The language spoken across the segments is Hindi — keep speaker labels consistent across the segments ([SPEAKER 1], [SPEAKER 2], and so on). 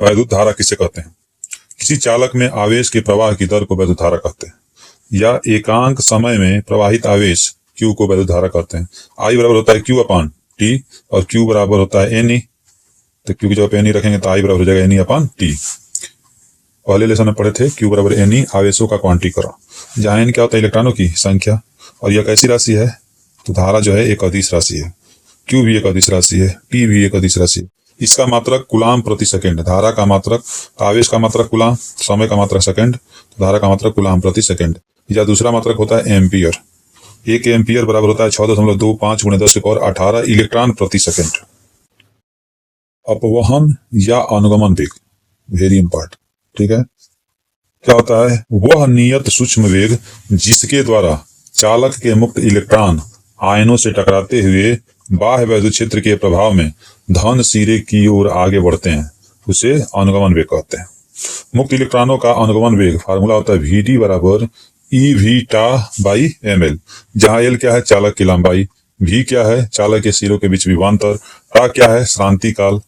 [SPEAKER 1] वैद्युत धारा किसे कहते हैं? किसी चालक में आवेश के प्रवाह की दर को वैद्युत धारा कहते हैं, या एकांक समय में प्रवाहित आवेश Q को वैद्युत धारा कहते हैं। I बराबर होता है Q अपान T और Q बराबर होता है NE, तो Q की जगह पे NE रखेंगे तो I बराबर हो जाएगा NE अपान T। पहले लेसन में पढ़े थे Q बराबर NE आवेशों का क्वांटीकरण, जहाँ N क्या होता है इलेक्ट्रॉनों की संख्या, और यह कैसी राशि है, तो धारा जो है एक अदिश राशि है, Q भी एक अदिश राशि है, T भी एक अदिश राशि है। इसका मात्रक कूलाम प्रति सेकंड, धारा का मात्रक, आवेश का मात्रक कूलाम, समय का मात्रक सेकंड, तो धारा का मात्रक कूलाम प्रति सेकंड। या दूसरा मात्रक होता है एम्पियर। 1 एम्पियर बराबर होता है 6.25 × 10⁻18 इलेक्ट्रॉन प्रति सेकंड। अपवहन या अनुगमन वेग, वेरी इंपॉर्टेंट, ठीक है। क्या होता है? वह नियत सूक्ष्म वेग जिसके द्वारा चालक के मुक्त इलेक्ट्रॉन आयनों से टकराते हुए बाह्य वैद्युत क्षेत्र के प्रभाव में धन सिरे की ओर आगे बढ़ते हैं, उसे अनुगमन वेग कहते हैं। मुक्त इलेक्ट्रॉनों का अनुगमन वेग फार्मूला होता है Vd बराबर EV टा बाई ml, जहां L क्या है चालक की लंबाई, V क्या है चालक के सिरों के बीच विभवांतर, टा क्या है श्रांति काल,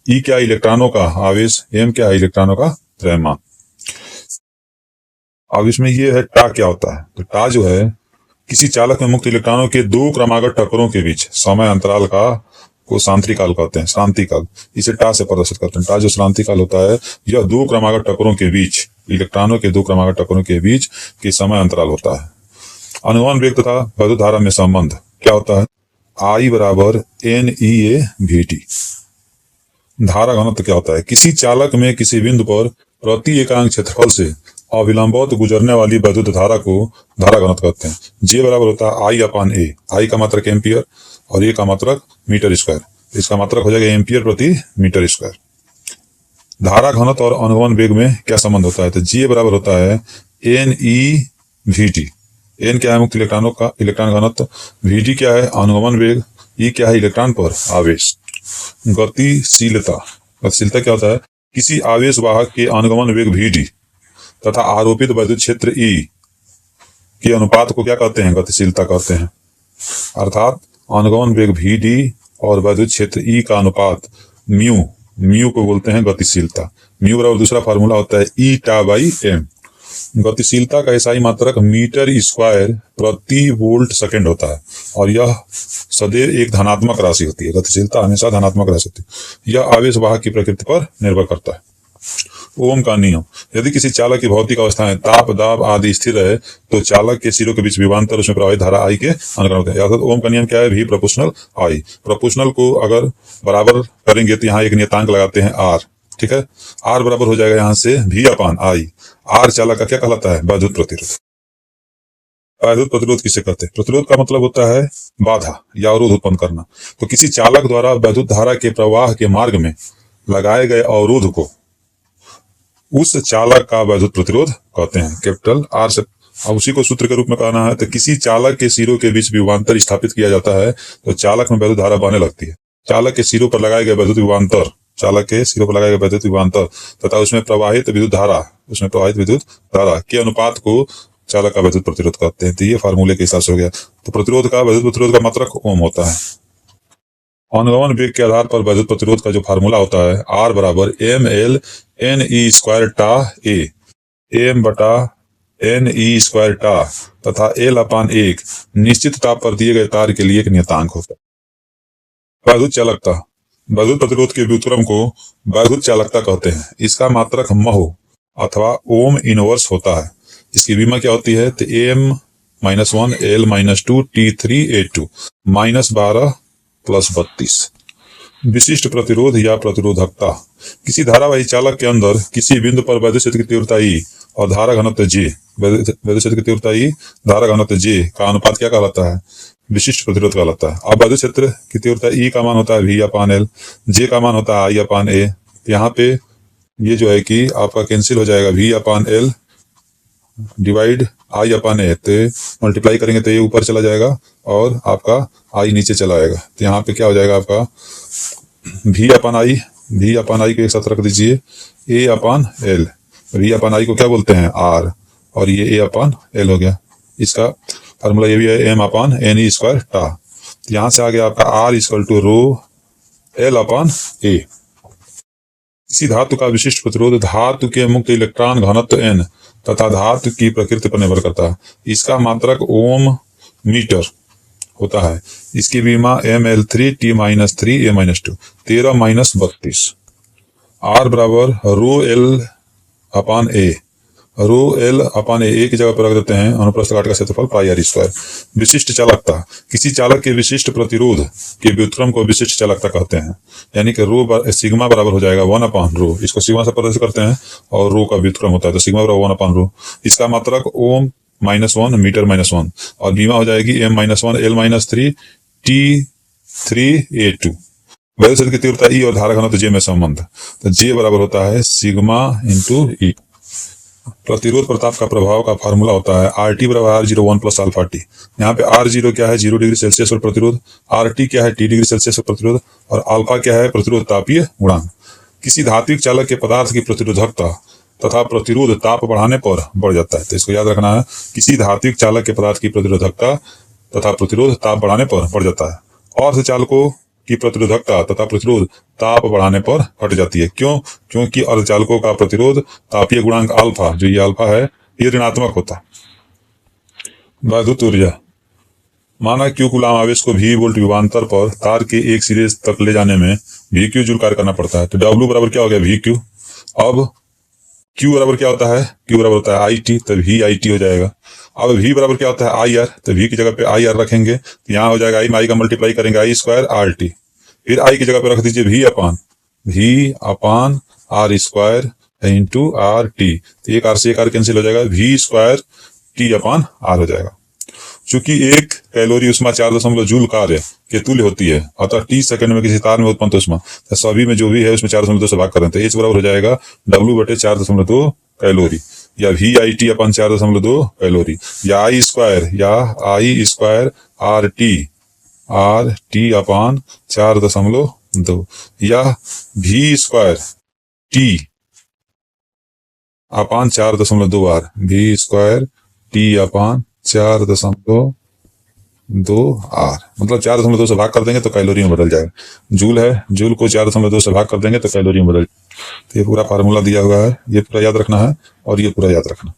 [SPEAKER 1] E क्या इलेक्ट्रॉनों का आवेश, M क्या है इलेक्ट्रॉनों का द्रव्यमान। अब इसमें ये है टा क्या होता है, तो टा जो है किसी चालक में मुक्त इलेक्ट्रॉनों के दो क्रमागत टक्करों के बीच समय अंतराल का को शांति काल कहते हैं, शांति काल, इसे टा से प्रदर्शित करते हैं। टा जो शांति काल होता है, यह दो क्रमागत टक्करों के बीच, इलेक्ट्रॉनों के दो क्रमागत टक्करों के बीच के समय अंतराल होता है। अनुगमन वेग तथा वैद्युत धारा में संबंध क्या होता है? I बराबर NEA/VT। धारा घनत्व क्या होता है? किसी चालक में किसी बिंदु पर प्रति एकांक क्षेत्रफल से अविलंबवत गुजरने वाली वैद्युत धारा को धारा घनत्व कहते हैं। J बराबर होता है I अपान A, I का मात्रक एम्पियर और A का मात्रक मीटर स्क्वायर, इसका मात्रक हो जाएगा एम्पियर प्रति मीटर स्क्वायर। धारा घनत्व और अनुगमन वेग में क्या संबंध होता है? तो J बराबर होता है NEVT। N क्या है मुक्त इलेक्ट्रॉनों का इलेक्ट्रॉन घनत्व, VT क्या है अनुगमन वेग, E क्या है इलेक्ट्रॉन पर आवेश। गतिशीलता, गतिशीलता क्या होता है? किसी आवेश वाहक के अनुगमन वेग VD तथा आरोपित वैद्युत क्षेत्र E के अनुपात को क्या कहते हैं? गतिशीलता कहते हैं। अर्थात अनुगमन वेग VD और वैद्युत क्षेत्र E का अनुपात म्यू को बोलते हैं गतिशीलता। म्यू बराबर दूसरा फार्मूला होता है E टा बाई M। गतिशीलता का SI मात्रक मीटर स्क्वायर प्रति वोल्ट सेकंड होता है और यह सदैव एक धनात्मक राशि होती है। गतिशीलता हमेशा धनात्मक राशि होती है। यह आवेश वाहक की प्रकृति पर निर्भर करता है। ओम का नियम, यदि किसी चालक की भौतिक अवस्थाएं ताप, दाब आदि स्थिर रहे तो चालक के सिरों के बीच विभवांतर उसमें प्रवाहित धारा I के अनुगमन होते हैं। अर्थात ओम का नियम क्या है? V proportional I। प्रोपोर्शनल को अगर बराबर करेंगे तो यहाँ एक नियतांक लगाते हैं R, ठीक है। R बराबर हो जाएगा यहाँ से V अपान I। R चालक का क्या कहलाता है? वैद्युत प्रतिरोध। वैद्युत प्रतिरोध किसे कहते हैं? प्रतिरोध का मतलब होता है बाधा या अवरोध उत्पन्न करना। तो किसी चालक द्वारा वैद्युत धारा के प्रवाह के मार्ग में लगाए गए अवरोध को उस चालक का वैद्युत प्रतिरोध कहते हैं, कैपिटल R से। अब उसी को सूत्र के रूप में कहना है तो किसी चालक के सिरों के बीच विभवांतर स्थापित किया जाता है तो चालक में वैद्युत धारा बहने लगती है। चालक के सिरों पर लगाए गए वैद्युत विभवांतर, चालक के सिरों पर लगाए गए वैद्युत विभवांतर तथा उसमें प्रवाहित विद्युत धारा के अनुपात को चालक का वैद्युत प्रतिरोध कहते हैं। तो ये फार्मूले के हिसाब से हो गया। तो प्रतिरोध का, वैद्युत प्रतिरोध का मात्रक ओम होता है। अनुगमन वेग के आधार पर वैद्युत प्रतिरोध का जो फार्मूला होता है R बराबर ML NE स्क्वायर टा A, M बटा NE स्क्वायर टा तथा L अपान 1 निश्चित ताप पर दिए गए तार के लिए एक नियतांक होता है। वैद्युत चालकता, वैद्युत प्रतिरोध के व्युत्क्रम को वैद्युत चालकता कहते हैं। इसका मात्रक महो अथवा ओम इनवर्स होता है। इसकी विमा क्या होती है? तो M-1 L-2 T3A2 -12 + 32। विशिष्ट प्रतिरोध या प्रतिरोधकता, किसी धारावाही चालक के अंदर किसी बिंदु पर वैद्युत क्षेत्र की तीव्रता E और धारा घनत्व J, वैद्युत क्षेत्र की तीव्रता E, धारा घनत्व J का अनुपात क्या कहलाता है? विशिष्ट प्रतिरोध कहलाता है। अब वैद्युत क्षेत्र की तीव्रता E का मान होता है V अपान L, J का मान होता है I अपान A। यहाँ पे ये जो है कि आपका कैंसिल हो जाएगा, V upon L divide I upon A, तो मल्टीप्लाई करेंगे तो ये ऊपर चला जाएगा और आपका I नीचे चला आएगा। तो यहाँ पे क्या हो जाएगा आपका V अपान I को एक साथ रख दीजिए, A upon L, V upon I को क्या बोलते हैं? R, और ये A अपान L हो गया। इसका फार्मूला ये भी है M अपान NE स्क्वायर टा। यहाँ से आ गया आपका R equal to rho L upon A। किसी धातु का विशिष्ट प्रतिरोध धातु के मुक्त इलेक्ट्रॉन घनत्व n तथा धातु की प्रकृति पर निर्भर करता है। इसका मात्रक ओम मीटर होता है। इसकी विमा ml3 t-3 a-2 13-32 r बराबर रो एल अपान ए। रो एल अपान ए की जगह पर रख देते हैं अनुप्रस्थ काट का क्षेत्रफल पाई आर स्क्वायर। विशिष्ट चालकता, किसी चालक के विशिष्ट प्रतिरोध के व्युत्क्रम को विशिष्ट चालकता कहते हैं। यानी कि रो सिग्मा बराबर हो जाएगा 1 अपान रो, इसको सिग्मा से प्रदर्शित करते हैं और रो का व्युत्क्रम होता है तो सिग्मा बराबर 1 अपान रो। इसका मात्रक ओम -1 मीटर -1 और बीमा हो जाएगी m-1 l-3 t3 a2। वैद्युत क्षेत्र की तीव्रता ई और धारा घनत्व जे में संबंध, तो जे बराबर होता है सिग्मा इंटू ई। प्रतिरोध प्रताप का प्रभाव का फार्मूला होता है RT बराबर R0 1 प्लस अल्फा टी। यहाँ पे R0 क्या है 0 डिग्री सेल्सियस पर प्रतिरोध, RT क्या है T डिग्री सेल्सियस पर प्रतिरोध और अल्फा क्या है प्रतिरोध तापीय गुणांक। किसी धात्विक चालक के पदार्थ की प्रतिरोधकता तथा प्रतिरोध ताप बढ़ाने पर बढ़ जाता है, तो इसको याद रखना है। किसी धात्विक चालक के पदार्थ की प्रतिरोधकता तथा प्रतिरोध ताप बढ़ाने पर बढ़ जाता है और से चालकों की प्रतिरोधकता तथा प्रतिरोध ताप बढ़ाने पर घट जाती है। क्यों? क्योंकि अर्धचालकों का प्रतिरोध तापीय गुणांक अल्फा, जो ये अल्फा है, ये ऋणात्मक होता है। वैद्युत ऊर्जा, माना Q कूलाम आवेश को V वोल्ट विभवांतर पर तार के एक सिरे तक ले जाने में VQ जूल कार्य करना पड़ता है, तो W बराबर क्या हो गया VQ। अब Q बराबर क्या होता है, Q बराबर होता है IT, तो VIT हो जाएगा। अब V बराबर क्या होता है IR, तो V की जगह पे IR रखेंगे तो यहाँ हो जाएगा I का मल्टीप्लाई करेंगे I स्क्वायर RT, फिर I की जगह पे रख दीजिए V अपान R स्क्वायर इंटू RT, तो एक R से एक R कैंसिल हो जाएगा, V स्क्वायर T अपान R हो जाएगा। चूंकि एक कैलोरी उष्मा 4 जूल कार्य के तुल्य होती है, अतः T सेकंड में किसी तार में उत्पन्न उष्मा तो सभी में जो भी है उसमें 4.2 से भाग करें तो H बराबर हो जाएगा W/4.2 कैलोरी या VIT अपन 4.2 कैलोरी या I स्क्वायर RT अपान 4.2 या V स्क्वायर T अपान 4.2 R, V स्क्वायर T अपान 4.2 R, मतलब 4.2 से भाग कर देंगे तो कैलोरी में बदल जाएगा। जूल है, जूल को 4.2 से भाग कर देंगे तो कैलोरी में बदल। तो ये पूरा फार्मूला दिया हुआ है, ये पूरा याद रखना है और ये पूरा याद रखना।